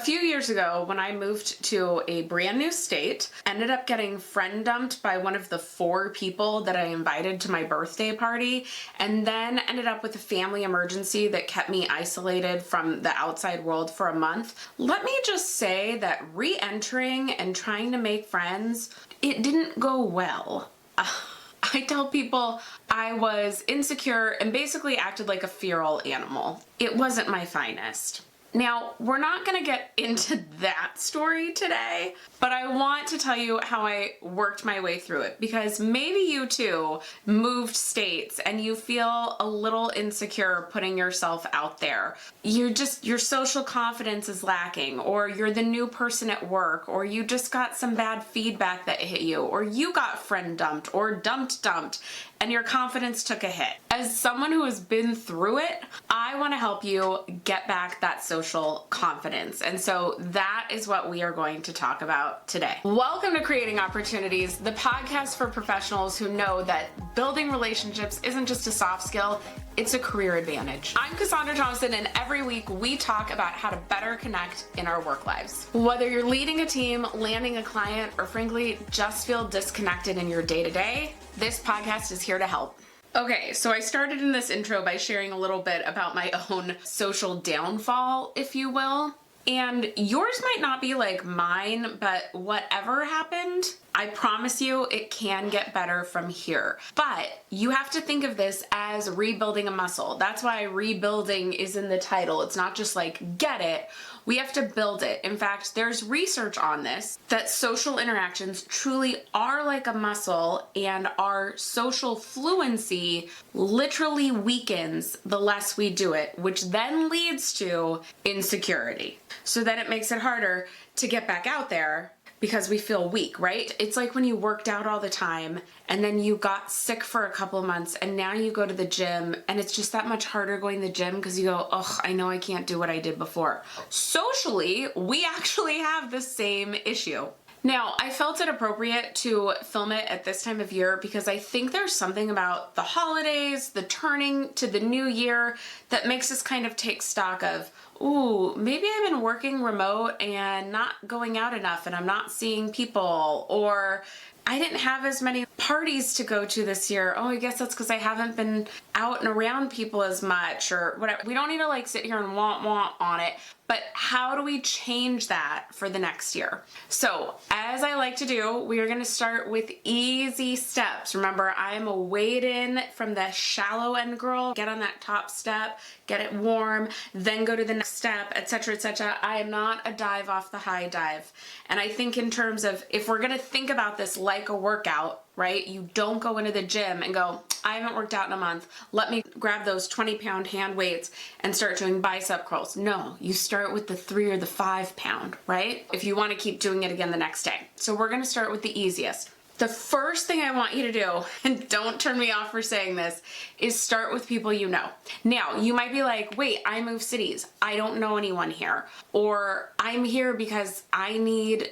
A few years ago, when I moved to a brand new state, ended up getting friend dumped by one of the 4 people that I invited to my birthday party, and then ended up with a family emergency that kept me isolated from the outside world for a month. Let me just say that re-entering and trying to make friends, it didn't go well. I tell people I was insecure and basically acted like a feral animal. It wasn't my finest. Now, we're not going to get into that story today, but I want to tell you how I worked my way through it, because maybe you too moved states and you feel a little insecure putting yourself out there. Your social confidence is lacking, or you're the new person at work, or you just got some bad feedback that hit you, or you got friend dumped or dumped and your confidence took a hit. As someone who has been through it, I want to help you get back that social confidence. And so that is what we are going to talk about today. Welcome to Creating Opportunities, the podcast for professionals who know that building relationships isn't just a soft skill, it's a career advantage. I'm Cassandra Thompson, and every week we talk about how to better connect in our work lives. Whether you're leading a team, landing a client, or frankly, just feel disconnected in your day-to-day, this podcast is here to help. Okay, so I started in this intro by sharing a little bit about my own social downfall, if you will. And yours might not be like mine, but whatever happened, I promise you it can get better from here. But you have to think of this as rebuilding a muscle. That's why rebuilding is in the title. It's not just like get it. We have to build it. In fact, there's research on this, that social interactions truly are like a muscle, and our social fluency literally weakens the less we do it, which then leads to insecurity. So then it makes it harder to get back out there because we feel weak, right? It's like when you worked out all the time and then you got sick for a couple of months and now you go to the gym and it's just that much harder going to the gym because you go, oh, I know I can't do what I did before. Socially, we actually have the same issue. Now, I felt it appropriate to film it at this time of year because I think there's something about the holidays, the turning to the new year, that makes us kind of take stock of, ooh, maybe I've been working remote and not going out enough and I'm not seeing people, or I didn't have as many parties to go to this year. Oh, I guess that's because I haven't been out and around people as much, or whatever. We don't need to like sit here and want on it, but how do we change that for the next year? So as I like to do, we are going to start with easy steps. Remember, I am a wade in from the shallow end girl, get on that top step, get it warm, then go to the next step, etc., etc. I am not a dive off the high dive. And I think in terms of, if we're going to think about this like a workout, right? You don't go into the gym and go, I haven't worked out in a month. Let me grab those 20-pound hand weights and start doing bicep curls. No, you start with the 3 or the 5 pound, right? If you want to keep doing it again the next day. So we're going to start with the easiest. The first thing I want you to do, and don't turn me off for saying this, is start with people you know. Now, you might be like, wait, I moved cities. I don't know anyone here. Or I'm here because I need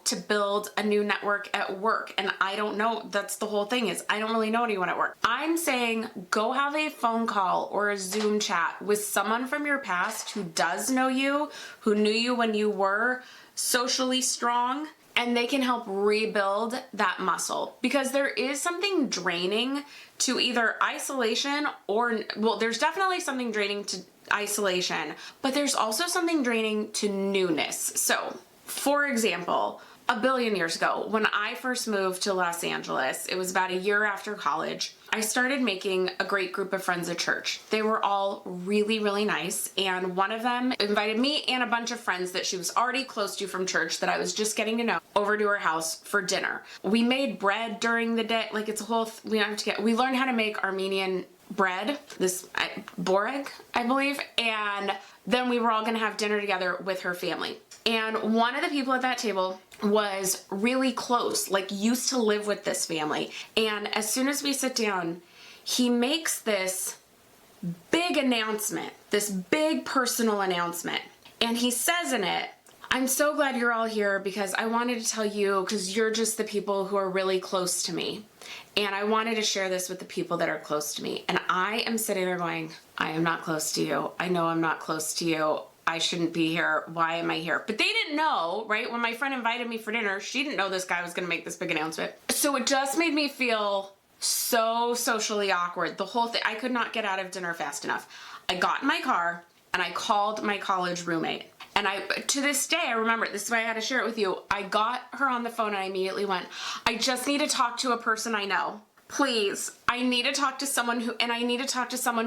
to build a new network at work. And I don't know, that's the whole thing, is I don't really know anyone at work. I'm saying go have a phone call or a Zoom chat with someone from your past who does know you, who knew you when you were socially strong, and they can help rebuild that muscle. Because there is something draining to either isolation or, well, there's definitely something draining to isolation, but there's also something draining to newness. So, for example, a billion years ago, when I first moved to Los Angeles, it was about a year after college, I started making a great group of friends at church. They were all really, really nice, and one of them invited me and a bunch of friends that she was already close to from church that I was just getting to know over to her house for dinner. We made bread during the day, like it's a whole, we learned how to make Armenian bread, this boreg, I believe, and then we were all gonna have dinner together with her family. And one of the people at that table was really close, like used to live with this family. And as soon as we sit down, he makes this big announcement, this big personal announcement. And he says in it, I'm so glad you're all here because I wanted to tell you, because you're just the people who are really close to me. And I wanted to share this with the people that are close to me. And I am sitting there going, I am not close to you. I know I'm not close to you. I shouldn't be here. Why am I here? But they didn't know, right? When my friend invited me for dinner, she didn't know this guy was going to make this big announcement. So it just made me feel so socially awkward. The whole thing, I could not get out of dinner fast enough. I got in my car and I called my college roommate. And to this day, I remember it. This is why I had to share it with you. I got her on the phone and I immediately went, I just need to talk to a person I know. Please, I need to talk to someone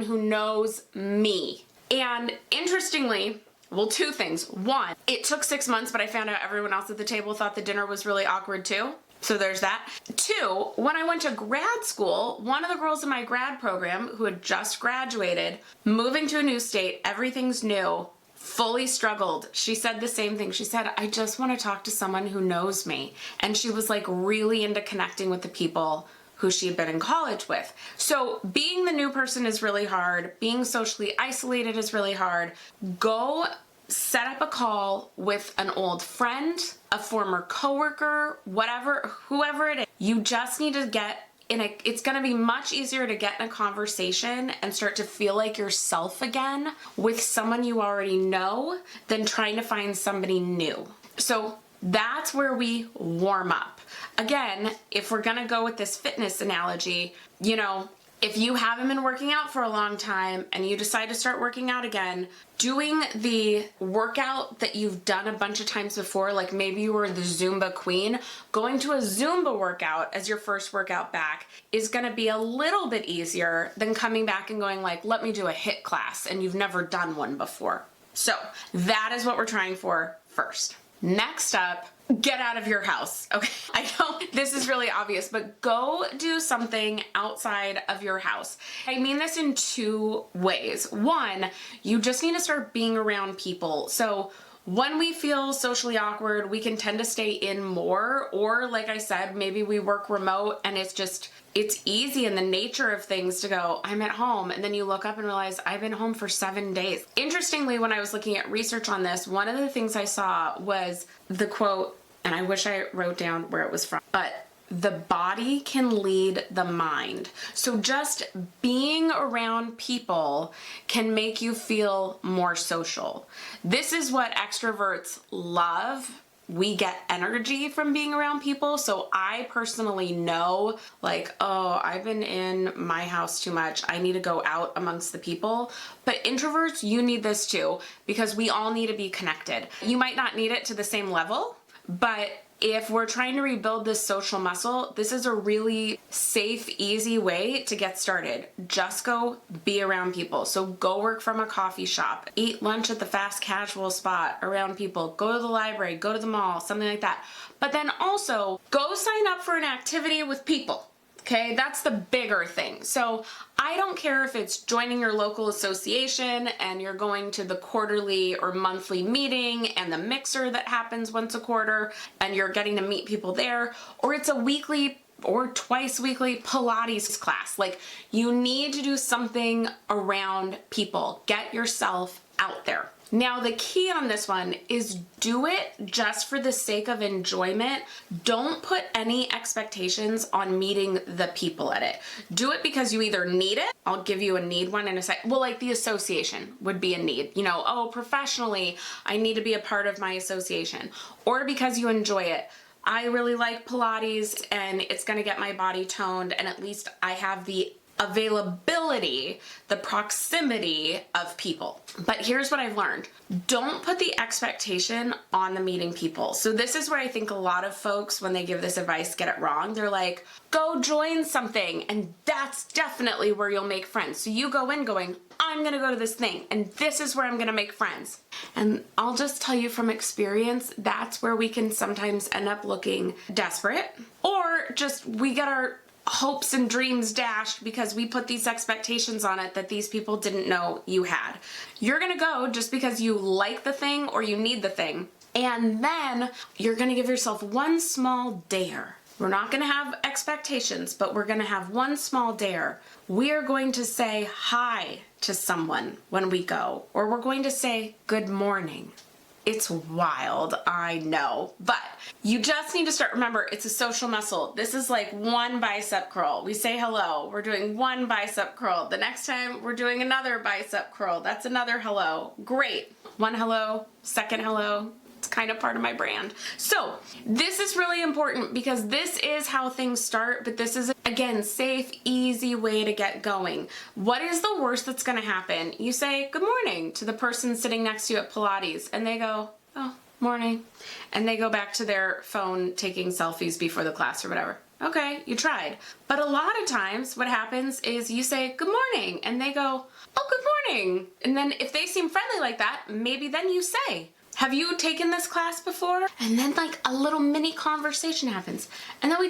who knows me. And interestingly, well, two things. One, it took 6 months, but I found out everyone else at the table thought the dinner was really awkward too. So there's that. Two, when I went to grad school, one of the girls in my grad program who had just graduated, moving to a new state, everything's new, fully struggled. She said the same thing. She said, I just want to talk to someone who knows me. And she was like really into connecting with the people who she had been in college with. So being the new person is really hard. Being socially isolated is really hard. Go set up a call with an old friend, a former coworker, whoever it is. You just need to get it's going to be much easier to get in a conversation and start to feel like yourself again with someone you already know than trying to find somebody new. So that's where we warm up. Again, if we're going to go with this fitness analogy, if you haven't been working out for a long time and you decide to start working out again, doing the workout that you've done a bunch of times before, like maybe you were the Zumba queen, going to a Zumba workout as your first workout back is going to be a little bit easier than coming back and going like, let me do a HIIT class, and you've never done one before. So that is what we're trying for first. Next up, get out of your house. Okay, I know this is really obvious, but go do something outside of your house. I mean this in two ways. One, you just need to start being around people. So when we feel socially awkward, we can tend to stay in more, or like I said, maybe we work remote and it's easy in the nature of things to go, I'm at home, and then you look up and realize I've been home for 7 days. Interestingly, when I was looking at research on this, one of the things I saw was the quote, and I wish I wrote down where it was from, but the body can lead the mind. So just being around people can make you feel more social. This is what extroverts love. We get energy from being around people. So I personally know, like, oh, I've been in my house too much. I need to go out amongst the people. But introverts, you need this too, because we all need to be connected. You might not need it to the same level, but if we're trying to rebuild this social muscle, this is a really safe, easy way to get started. Just go be around people. So go work from a coffee shop, eat lunch at the fast casual spot around people, go to the library, go to the mall, something like that. But then also go sign up for an activity with people. Okay, that's the bigger thing. So I don't care if it's joining your local association and you're going to the quarterly or monthly meeting and the mixer that happens once a quarter and you're getting to meet people there, or it's a weekly or twice weekly Pilates class. Like, you need to do something around people. Get yourself out there. Now, the key on this one is do it just for the sake of enjoyment. Don't put any expectations on meeting the people at it. Do it because you either need it. I'll give you a need one in a sec. Well, like the association would be a need. Oh, professionally, I need to be a part of my association. Or because you enjoy it. I really like Pilates and it's going to get my body toned, and at least I have the availability, the proximity of people. But here's what I've learned. Don't put the expectation on the meeting people. So this is where I think a lot of folks, when they give this advice, get it wrong. They're like, go join something, and that's definitely where you'll make friends. So you go in going, I'm gonna go to this thing, and this is where I'm gonna make friends. And I'll just tell you from experience, that's where we can sometimes end up looking desperate, or just we get our hopes and dreams dashed because we put these expectations on it that these people didn't know you had. You're gonna go just because you like the thing or you need the thing, and then you're gonna give yourself one small dare. We're not gonna have expectations, but we're gonna have one small dare. We are going to say hi to someone when we go, or we're going to say good morning. It's wild, I know, but you just need to start. Remember, it's a social muscle. This is like one bicep curl. We say hello, we're doing one bicep curl. The next time we're doing another bicep curl. That's another hello. Great. One hello, second hello. It's kind of part of my brand. So this is really important because this is how things start, but this is, again, safe, easy way to get going. What is the worst that's gonna happen? You say good morning to the person sitting next to you at Pilates and they go, oh, morning. And they go back to their phone taking selfies before the class or whatever. Okay, you tried. But a lot of times what happens is you say good morning and they go, oh, good morning. And then if they seem friendly like that, maybe then you say, have you taken this class before? And then like a little mini conversation happens. And then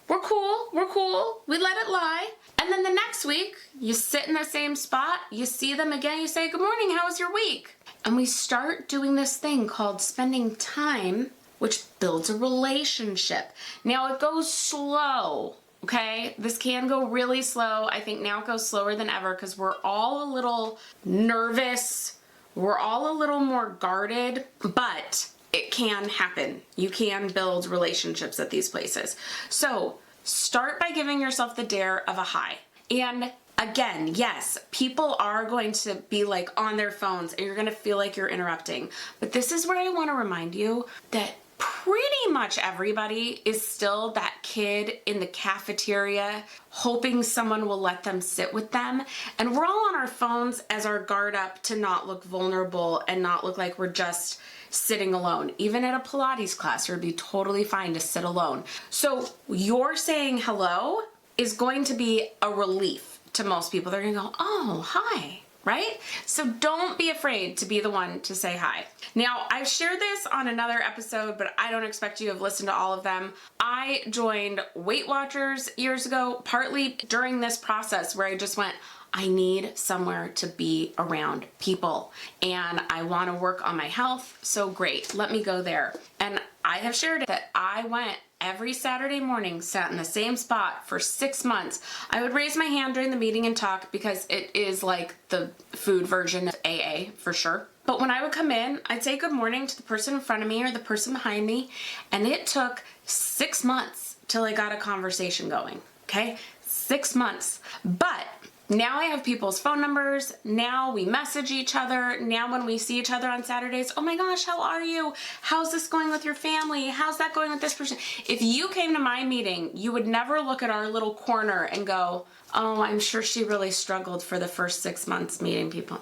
we're cool, we let it lie. And then the next week, you sit in the same spot, you see them again, you say, good morning, how was your week? And we start doing this thing called spending time, which builds a relationship. Now it goes slow, okay? This can go really slow. I think now it goes slower than ever because we're all a little nervous. We're all a little more guarded, but it can happen. You can build relationships at these places. So start by giving yourself the dare of a hi. And again, yes, people are going to be like on their phones and you're going to feel like you're interrupting. But this is where I want to remind you that pretty much everybody is still that kid in the cafeteria hoping someone will let them sit with them. And we're all on our phones as our guard up to not look vulnerable and not look like we're just sitting alone. Even at a Pilates class, it would be totally fine to sit alone. So your saying hello is going to be a relief to most people. They're gonna go, oh, hi. Right? So don't be afraid to be the one to say hi. Now, I've shared this on another episode, but I don't expect you to have listened to all of them. I joined Weight Watchers years ago, partly during this process where I just went, I need somewhere to be around people and I want to work on my health. So great, let me go there. And I have shared that I went every Saturday morning, sat in the same spot for 6 months. I would raise my hand during the meeting and talk because it is like the food version of AA for sure. But when I would come in, I'd say good morning to the person in front of me or the person behind me. And it took 6 months till I got a conversation going. Okay, 6 months. But now I have people's phone numbers. Now we message each other. Now when we see each other on Saturdays, oh my gosh, how are you? How's this going with your family? How's that going with this person? If you came to my meeting, you would never look at our little corner and go, oh, I'm sure she really struggled for the first 6 months meeting people.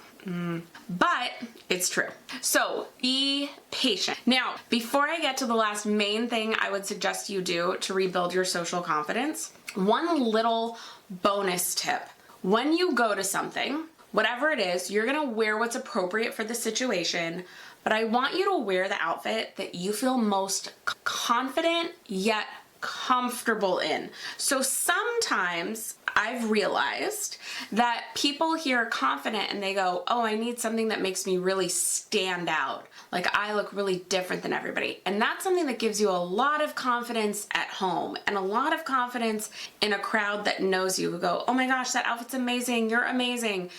But it's true. So be patient. Now, before I get to the last main thing I would suggest you do to rebuild your social confidence, one little bonus tip. When you go to something, whatever it is, you're gonna wear what's appropriate for the situation, but I want you to wear the outfit that you feel most confident yet comfortable in. So sometimes I've realized that people hear confident and they go, oh, I need something that makes me really stand out. Like I look really different than everybody. And that's something that gives you a lot of confidence at home and a lot of confidence in a crowd that knows you, who go, oh my gosh, that outfit's amazing. You're amazing.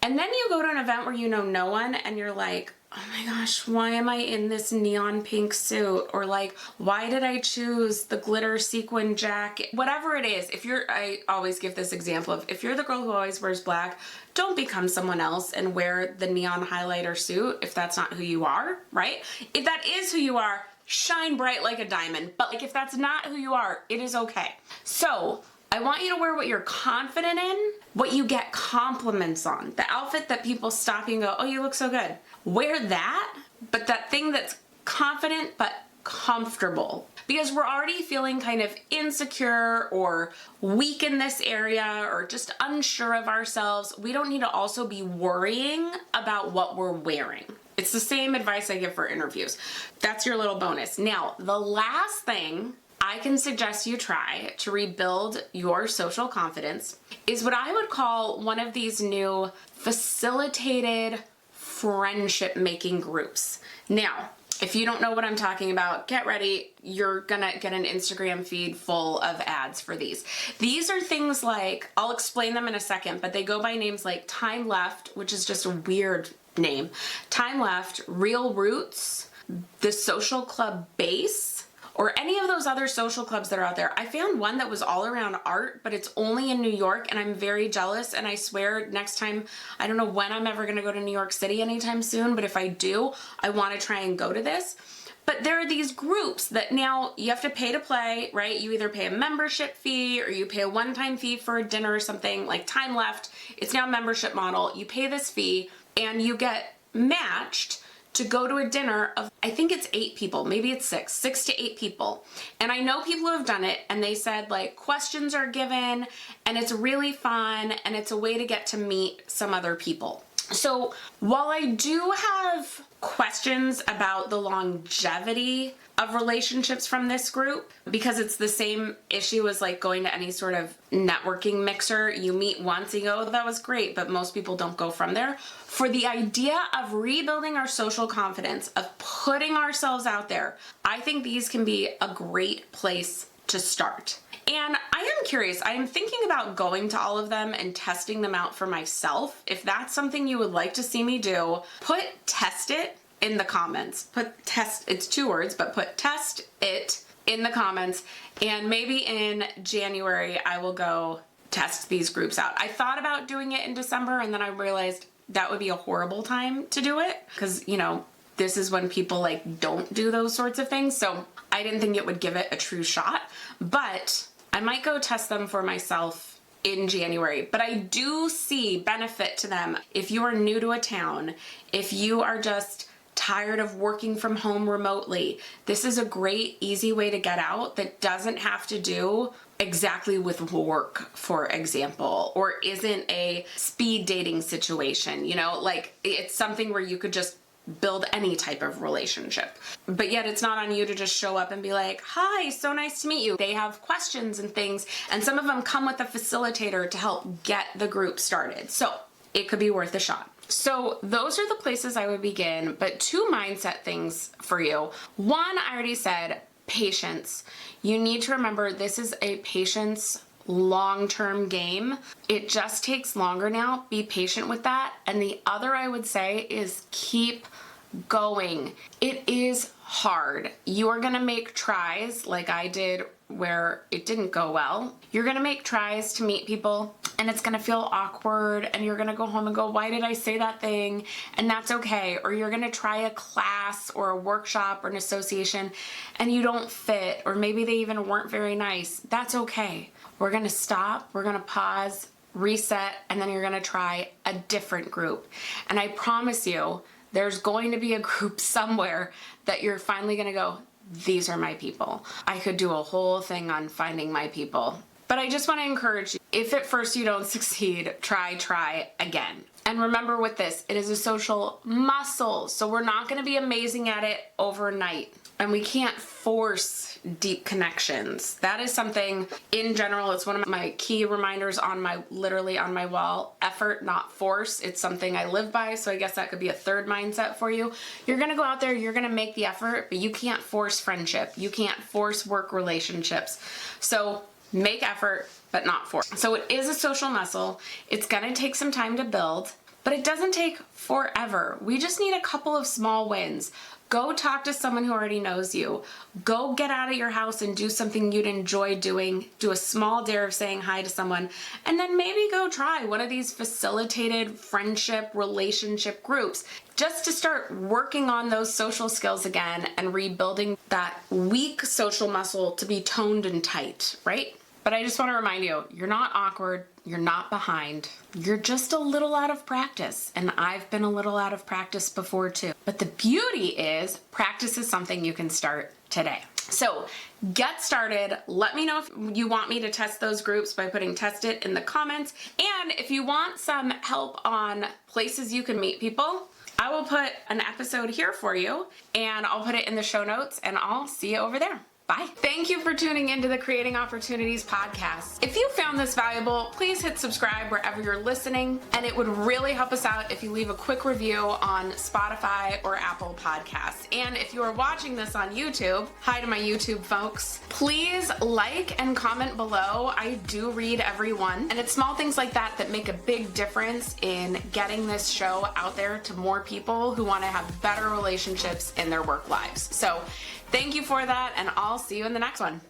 And then you go to an event where you know no one and you're like, oh my gosh, why am I in this neon pink suit? Or like, why did I choose the glitter sequin jacket? Whatever it is, I always give this example of, if you're the girl who always wears black, don't become someone else and wear the neon highlighter suit if that's not who you are, right? If that is who you are, shine bright like a diamond. But like, if that's not who you are, it is okay. So I want you to wear what you're confident in, what you get compliments on. The outfit that people stop you and go, oh, you look so good. Wear that, but that thing that's confident but comfortable. Because we're already feeling kind of insecure or weak in this area or just unsure of ourselves. We don't need to also be worrying about what we're wearing. It's the same advice I give for interviews. That's your little bonus. Now, the last thing I can suggest you try to rebuild your social confidence is what I would call one of these new facilitated friendship making groups. Now, if you don't know what I'm talking about, get ready. You're gonna get an Instagram feed full of ads for these. These are things like, I'll explain them in a second, but they go by names like Time Left, which is just a weird name. Time Left, Real Roots, the Social Club Base, or any of those other social clubs that are out there. I found one that was all around art, but it's only in New York, and I'm very jealous, and I swear next time, I don't know when I'm ever gonna go to New York City anytime soon, but if I do, I wanna try and go to this. But there are these groups that now you have to pay to play, right? You either pay a membership fee or you pay a one-time fee for a dinner or something. Like Time Left, it's now a membership model. You pay this fee and you get matched to go to a dinner of, I think it's 8 people, maybe it's 6 to 8 people. And I know people who have done it and they said like questions are given and it's really fun and it's a way to get to meet some other people. So while I do have questions about the longevity of relationships from this group, because it's the same issue as like going to any sort of networking mixer, you meet once and you go, oh, that was great, but most people don't go from there. For the idea of rebuilding our social confidence, of putting ourselves out there, I think these can be a great place to start. And I am curious, I am thinking about going to all of them and testing them out for myself. If that's something you would like to see me do, put test it in the comments. Put test, it's 2 words, but put test it in the comments. And maybe in January, I will go test these groups out. I thought about doing it in December and then I realized that would be a horrible time to do it because, you know, this is when people like don't do those sorts of things. So I didn't think it would give it a true shot, but I might go test them for myself in January. But I do see benefit to them if you are new to a town, if you are just tired of working from home remotely. This is a great, easy way to get out that doesn't have to do exactly with work, for example, or isn't a speed dating situation, you know, like it's something where you could just build any type of relationship. But yet it's not on you to just show up and be like, hi, so nice to meet you. They have questions and things, and some of them come with a facilitator to help get the group started. So it could be worth a shot. So those are the places I would begin, but 2 mindset things for you. One, I already said, patience. You need to remember this is a patience long-term game. It just takes longer now. Be patient with that. And the other I would say is keep going. It is hard. You are gonna make tries like I did where it didn't go well. You're gonna make tries to meet people and it's gonna feel awkward and you're gonna go home and go, why did I say that thing? And that's okay. Or you're gonna try a class or a workshop or an association and you don't fit, or maybe they even weren't very nice. That's okay. We're gonna stop, we're gonna pause, reset, and then you're gonna try a different group. And I promise you, there's going to be a group somewhere that you're finally gonna go, these are my people. I could do a whole thing on finding my people. But I just wanna encourage you, if at first you don't succeed, try again. And remember with this, it is a social muscle, so we're not gonna be amazing at it overnight. And we can't force deep connections. That is something, in general, it's one of my key reminders on my, literally on my wall. Effort, not force. It's something I live by, so I guess that could be a third mindset for you. You're gonna go out there, you're gonna make the effort, but you can't force friendship. You can't force work relationships. So make effort, but not force. So it is a social muscle. It's gonna take some time to build, but it doesn't take forever. We just need a couple of small wins. Go talk to someone who already knows you. Go get out of your house and do something you'd enjoy doing. Do a small dare of saying hi to someone. And then maybe go try one of these facilitated friendship, relationship groups just to start working on those social skills again and rebuilding that weak social muscle to be toned and tight, right? But I just want to remind you, you're not awkward, you're not behind, you're just a little out of practice. And I've been a little out of practice before too. But the beauty is practice is something you can start today. So get started. Let me know if you want me to test those groups by putting test it in the comments. And if you want some help on places you can meet people, I will put an episode here for you and I'll put it in the show notes and I'll see you over there. Bye. Thank you for tuning into the Creating Opportunities podcast. If you found this valuable, please hit subscribe wherever you're listening, and it would really help us out if you leave a quick review on Spotify or Apple Podcasts. And if you are watching this on YouTube, hi to my YouTube folks, please like and comment below. I do read every one, and it's small things like that that make a big difference in getting this show out there to more people who want to have better relationships in their work lives. So thank you for that, and I'll see you in the next one.